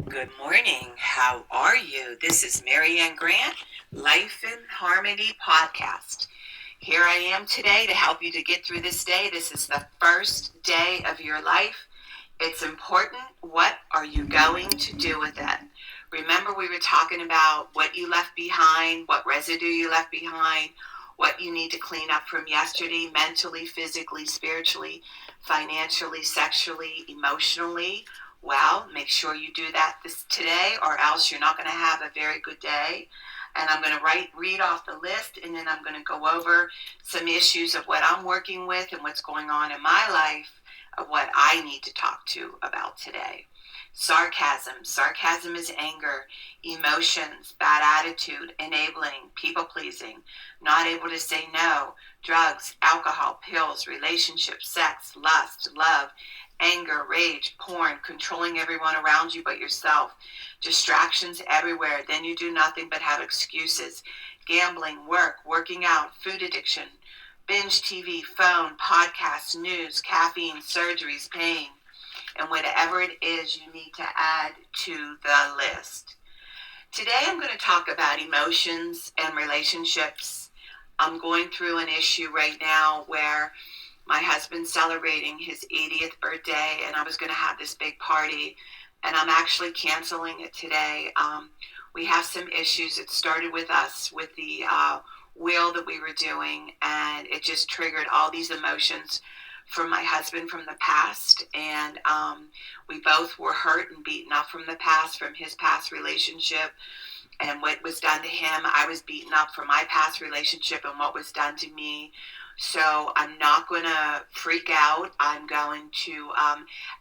Good morning. How are you? This is Marianne Grant, Life in Harmony podcast. Here I am today to help you to get through this day. This is the first day of your life. It's important. What are you going to do with it? Remember, we were talking about what you left behind, what residue you left behind, what you need to clean up from yesterday, mentally, physically, spiritually, financially, sexually, emotionally. Well, make sure you do that today, or else you're not going to have a very good day. And I'm going to read off the list, and then I'm going to go over some issues of what I'm working with and what's going on in my life, of what I need to talk to about today. Sarcasm. Sarcasm is anger, emotions, bad attitude, enabling, people-pleasing, not able to say no, drugs, alcohol, pills, relationships, sex, lust, love, anger, rage, porn, controlling everyone around you but yourself, distractions everywhere, then you do nothing but have excuses, gambling, working out, food addiction, binge TV, phone, podcasts, news, caffeine, surgeries, pain, and whatever it is you need to add to the list. Today I'm going to talk about emotions and relationships. I'm going through an issue right now where my husband's celebrating his 80th birthday, and I was going to have this big party, and I'm actually canceling it today. We have some issues. It started with us with the will that we were doing, and it just triggered all these emotions from my husband from the past, and we both were hurt and beaten up from the past, from his past relationship and what was done to him. I was beaten up from my past relationship and what was done to me. So I'm not going to freak out. I'm going to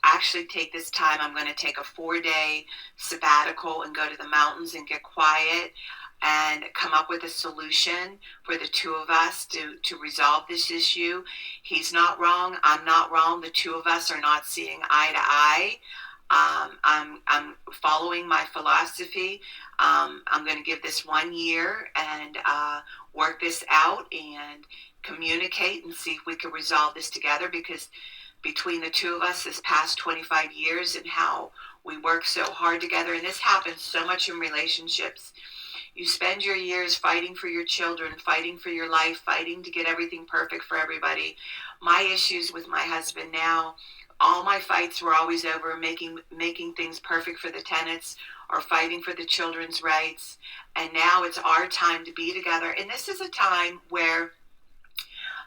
actually take this time. I'm going to take a 4-day sabbatical and go to the mountains and get quiet and come up with a solution for the two of us to resolve this issue. He's not wrong. I'm not wrong. The two of us are not seeing eye to eye. I'm following my philosophy. I'm going to give this 1 year and work this out and communicate and see if we can resolve this together, because between the two of us this past 25 years and how we work so hard together, and this happens so much in relationships. You spend your years fighting for your children, fighting for your life, fighting to get everything perfect for everybody. My issues with my husband now, all my fights were always over making things perfect for the tenants or fighting for the children's rights. And now it's our time to be together. And this is a time where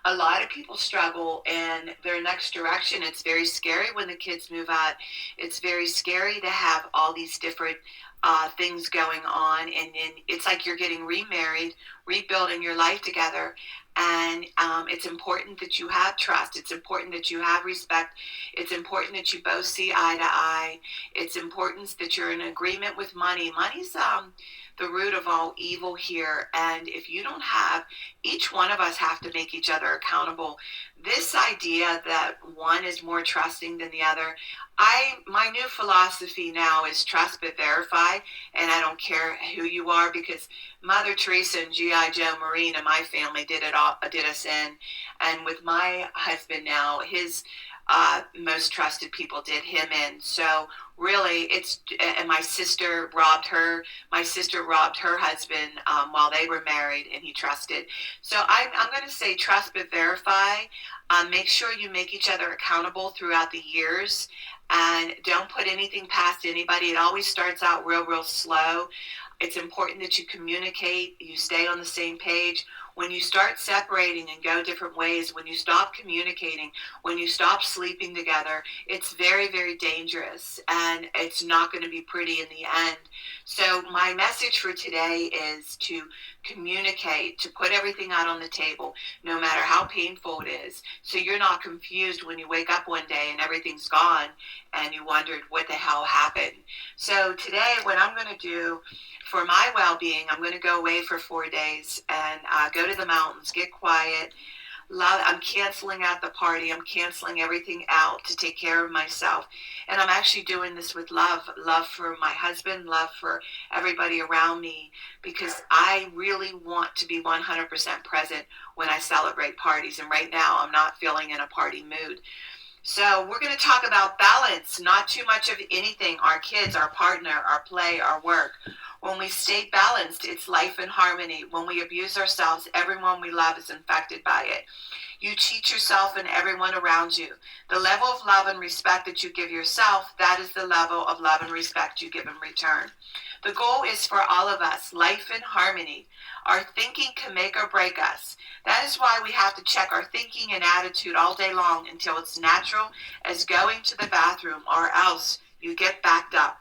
a lot of people struggle in their next direction. It's very scary when the kids move out. It's very scary to have all these different things going on, and then it's like you're getting remarried, rebuilding your life together. And it's important that you have trust. It's important that you have respect. It's important that you both see eye to eye. It's important that you're in agreement with money. Money's the root of all evil here. And if you don't have, each one of us have to make each other accountable. This idea that one is more trusting than the other, my new philosophy now is trust but verify, and I don't care who you are, because Mother Teresa and G.I. Joe Marine and my family did us in. And with my husband now, his most trusted people did him in. So really, and my sister robbed her husband while they were married, and he trusted. So I'm going to say trust but verify. Make sure you make each other accountable throughout the years, and don't put anything past anybody. It always starts out real slow. It's important that you communicate, you stay on the same page. When you start separating and go different ways, when you stop communicating, when you stop sleeping together, it's very, very dangerous, and it's not going to be pretty in the end. So my message for today is to communicate, to put everything out on the table, no matter how painful it is, so you're not confused when you wake up one day and everything's gone and you wondered what the hell happened. So today, what I'm going to do for my well-being, I'm going to go away for 4 days and go to the mountains, get quiet. I'm canceling out the party. I'm canceling everything out to take care of myself. And I'm actually doing this with love for my husband, love for everybody around me, because I really want to be 100% present when I celebrate parties. And right now, I'm not feeling in a party mood. So we're going to talk about balance, not too much of anything, our kids, our partner, our play, our work. When we stay balanced, it's life in harmony. When we abuse ourselves, everyone we love is infected by it. You teach yourself and everyone around you. The level of love and respect that you give yourself, that is the level of love and respect you give in return. The goal is for all of us, life in harmony. Our thinking can make or break us. That is why we have to check our thinking and attitude all day long until it's natural as going to the bathroom, or else you get backed up.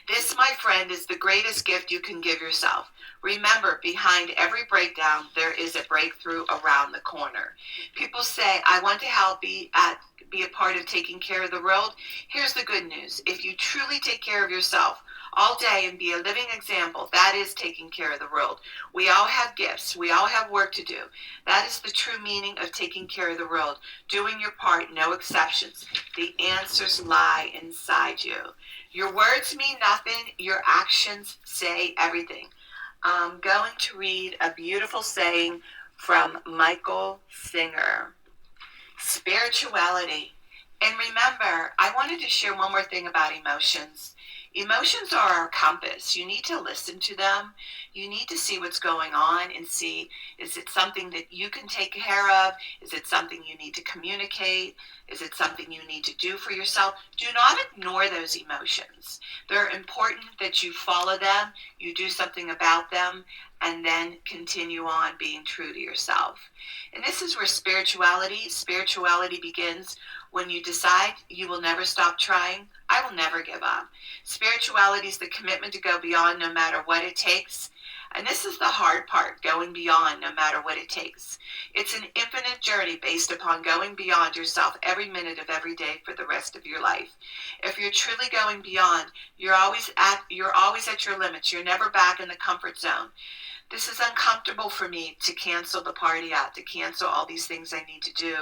This, my friend, is the greatest gift you can give yourself. Remember, behind every breakdown, there is a breakthrough around the corner. People say, I want to help be a part of taking care of the world. Here's the good news. If you truly take care of yourself all day and be a living example, that is taking care of the world. We all have gifts. We all have work to do. That is the true meaning of taking care of the world. Doing your part, no exceptions. The answers lie inside you. Your words mean nothing. Your actions say everything. I'm going to read a beautiful saying from Michael Singer. Spirituality. And remember, I wanted to share one more thing about emotions. Emotions are our compass. You need to listen to them. You need to see what's going on and see, is it something that you can take care of? Is it something you need to communicate? Is it something you need to do for yourself? Do not ignore those emotions. They're important that you follow them, you do something about them, and then continue on being true to yourself. And this is where spirituality begins when you decide you will never stop trying. I will never give up. Spirituality is the commitment to go beyond no matter what it takes. And this is the hard part, going beyond no matter what it takes. It's an infinite journey based upon going beyond yourself every minute of every day for the rest of your life. If you're truly going beyond, you're always at your limits. You're never back in the comfort zone. This is uncomfortable for me to cancel the party out, to cancel all these things I need to do,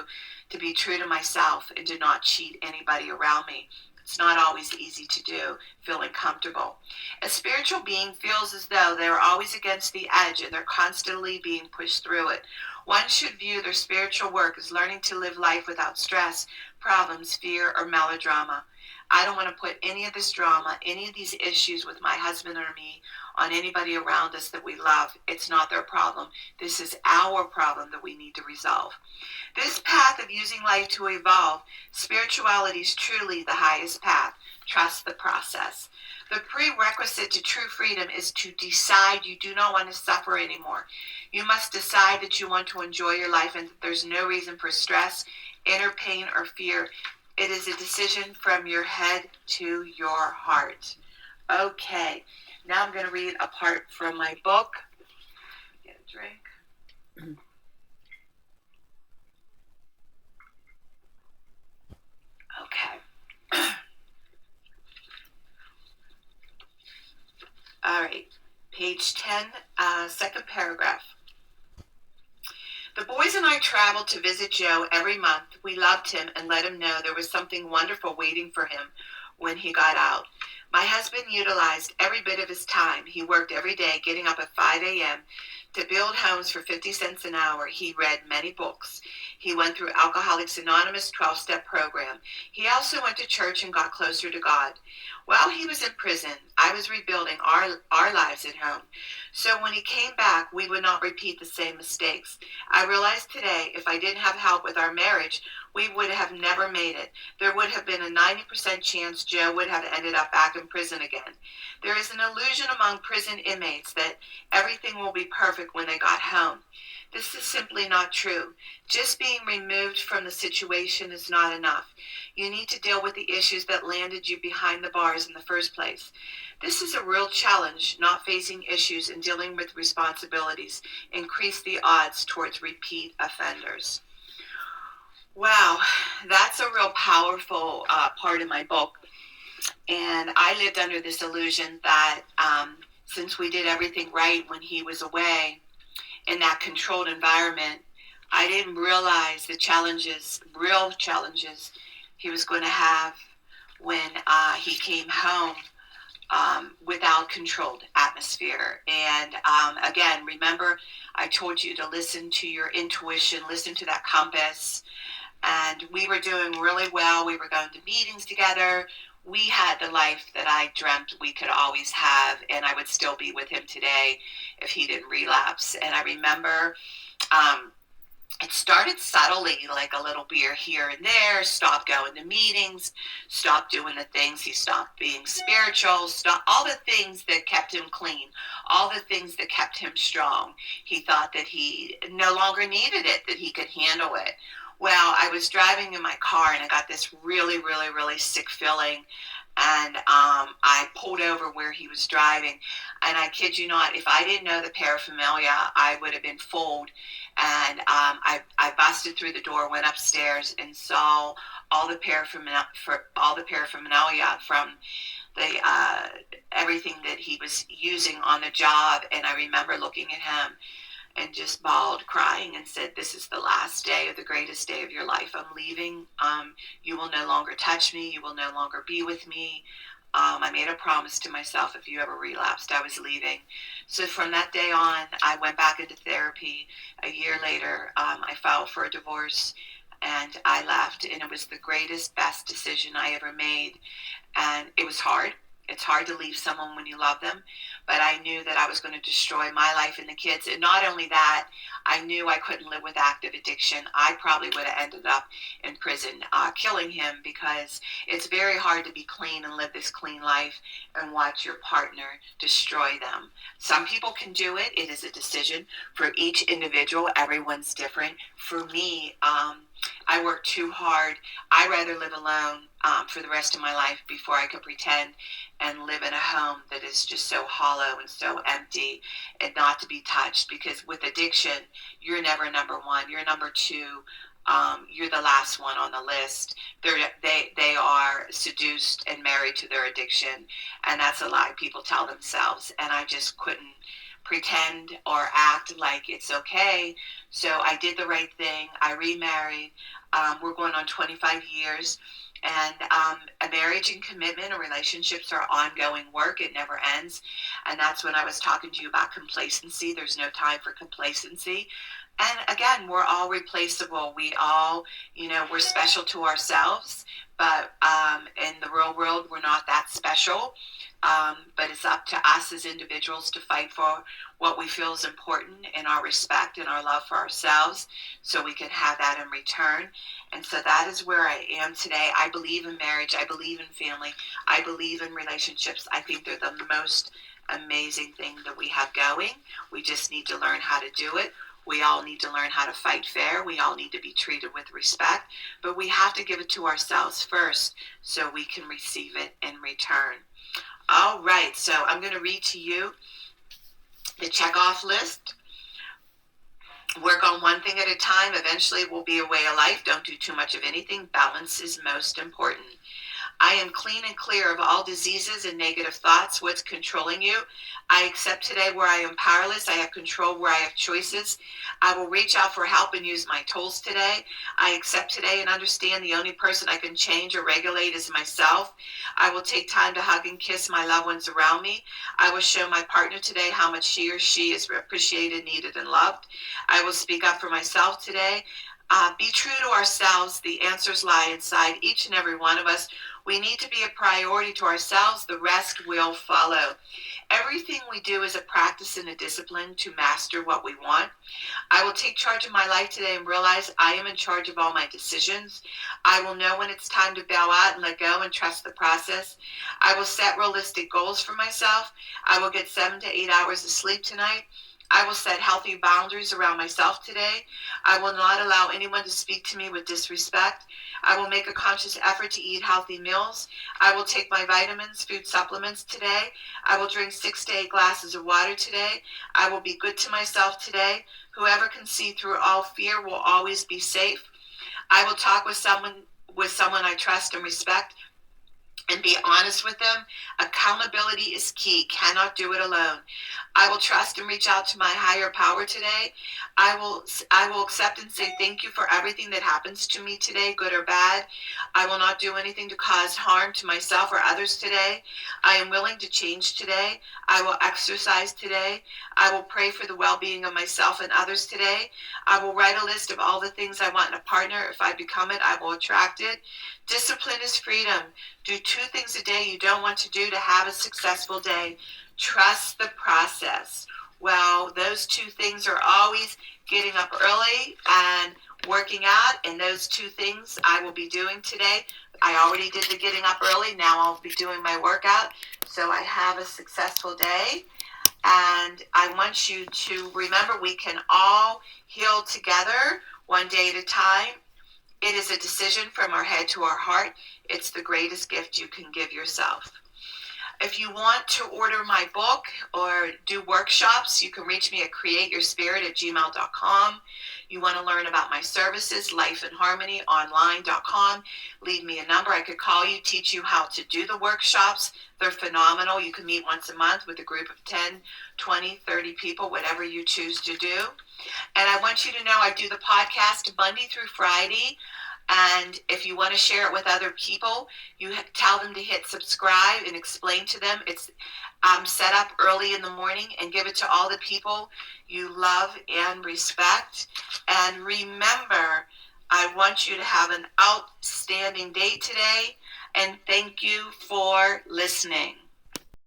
to be true to myself and to not cheat anybody around me. It's not always easy to do, feeling comfortable. A spiritual being feels as though they're always against the edge and they're constantly being pushed through it. One should view their spiritual work as learning to live life without stress, problems, fear, or melodrama. I don't want to put any of this drama, any of these issues with my husband or me on anybody around us that we love. It's not their problem. This is our problem that we need to resolve. This path of using life to evolve, spirituality is truly the highest path. Trust the process. The prerequisite to true freedom is to decide you do not want to suffer anymore. You must decide that you want to enjoy your life and that there's no reason for stress, inner pain, or fear. It is a decision from your head to your heart. Okay, now I'm going to read a part from my book. Get a drink. Okay. All right, page 10, second paragraph. The boys and I traveled to visit Joe every month. We loved him and let him know there was something wonderful waiting for him when he got out. My husband utilized every bit of his time. He worked every day, getting up at 5 a.m. to build homes for 50 cents an hour. He read many books. He went through Alcoholics Anonymous 12-step program. He also went to church and got closer to God. While he was in prison, I was rebuilding our lives at home. So when he came back, we would not repeat the same mistakes. I realized today, if I didn't have help with our marriage, we would have never made it. There would have been a 90% chance Joe would have ended up back in prison again. There is an illusion among prison inmates that everything will be perfect when they got home. This is simply not true. Just being removed from the situation is not enough. You need to deal with the issues that landed you behind the bars in the first place. This is a real challenge. Not facing issues and dealing with responsibilities increase the odds towards repeat offenders. Wow, that's a real powerful part of my book. And I lived under this illusion that since we did everything right when he was away in that controlled environment, I didn't realize the real challenges he was going to have when he came home without controlled atmosphere. And again, remember, I told you to listen to your intuition, listen to that compass. and we were doing really well. We were going to meetings together. We had the life that I dreamt we could always have, and I would still be with him today if he didn't relapse. And I remember it started subtly, like a little beer here and there, stopped going to meetings, stopped doing the things. He stopped being spiritual, stopped all the things that kept him clean, all the things that kept him strong. He thought that he no longer needed it, that he could handle it. Well, I was driving in my car and I got this really, really, really sick feeling. And I pulled over where he was driving. And I kid you not, if I didn't know the paraphernalia, I would have been fooled. And I busted through the door, went upstairs, and saw all the paraphernalia from the everything that he was using on the job. And I remember looking at him and just bawled, crying, and said, "This is the last day of the greatest day of your life. I'm leaving. You will no longer touch me. You will no longer be with me." I made a promise to myself, if you ever relapsed, I was leaving. So from that day on, I went back into therapy. A year later, I filed for a divorce, and I left. And it was the greatest, best decision I ever made. And it was hard. It's hard to leave someone when you love them, but I knew that I was going to destroy my life and the kids. And not only that, I knew I couldn't live with active addiction. I probably would have ended up in prison, killing him, because it's very hard to be clean and live this clean life and watch your partner destroy them. Some people can do it. It is a decision for each individual. Everyone's different. For me, I work too hard. I'd rather live alone for the rest of my life before I could pretend and live in a home that is just so hollow and so empty and not to be touched. Because with addiction, you're never number one. You're number two. You're the last one on the list. They are seduced and married to their addiction, and that's a lie people tell themselves. And I just couldn't pretend or act like it's okay. So I did the right thing. I remarried. We're going on 25 years. And a marriage and commitment or relationships are ongoing work. It never ends. And that's when I was talking to you about complacency. There's no time for complacency. And again, we're all replaceable. We all, we're special to ourselves. But in the real world, we're not that special. But it's up to us as individuals to fight for what we feel is important in our respect and our love for ourselves, so we can have that in return. And so that is where I am today. I believe in marriage. I believe in family. I believe in relationships. I think they're the most amazing thing that we have going. We just need to learn how to do it. We all need to learn how to fight fair. We all need to be treated with respect. But we have to give it to ourselves first so we can receive it in return. All right, so I'm going to read to you the check-off list. Work on one thing at a time. Eventually it will be a way of life. Don't do too much of anything. Balance is most important. I am clean and clear of all diseases and negative thoughts. What's controlling you? I accept today where I am powerless. I have control where I have choices. I will reach out for help and use my tools today. I accept today and understand the only person I can change or regulate is myself. I will take time to hug and kiss my loved ones around me. I will show my partner today how much he or she is appreciated, needed, and loved. I will speak up for myself today. Be true to ourselves. The answers lie inside each and every one of us. We need to be a priority to ourselves. The rest will follow. Everything we do is a practice and a discipline to master what we want. I will take charge of my life today and realize I am in charge of all my decisions. I will know when it's time to bow out and let go and trust the process. I will set realistic goals for myself. I will get 7 to 8 hours of sleep tonight. I will set healthy boundaries around myself today. I will not allow anyone to speak to me with disrespect. I will make a conscious effort to eat healthy meals. I will take my vitamins, food supplements today. I will drink 6 to 8 glasses of water today. I will be good to myself today. Whoever can see through all fear will always be safe. I will talk with someone I trust and respect, and be honest with them. Accountability is key. Cannot do it alone. I will trust and reach out to my higher power today. I will accept and say thank you for everything that happens to me today, good or bad. I will not do anything to cause harm to myself or others today. I am willing to change today. I will exercise today. I will pray for the well-being of myself and others today. I will write a list of all the things I want in a partner. If I become it, I will attract it. Discipline is freedom. Do 2 things a day you don't want to do to have a successful day. Trust the process. Well, those 2 things are always getting up early and working out, and those 2 things I will be doing today. I already did the getting up early. Now I'll be doing my workout. So I have a successful day. And I want you to remember we can all heal together one day at a time. It is a decision from our head to our heart. It's the greatest gift you can give yourself. If you want to order my book or do workshops, you can reach me at createyourspirit@gmail.com. You want to learn about my services, lifeandharmonyonline.com. Leave me a number. I could call you, teach you how to do the workshops. They're phenomenal. You can meet once a month with a group of 10, 20, 30 people, whatever you choose to do. And I want you to know I do the podcast Monday through Friday. And if you want to share it with other people, you tell them to hit subscribe and explain to them. It's set up early in the morning, and give it to all the people you love and respect. And remember, I want you to have an outstanding day today. And thank you for listening.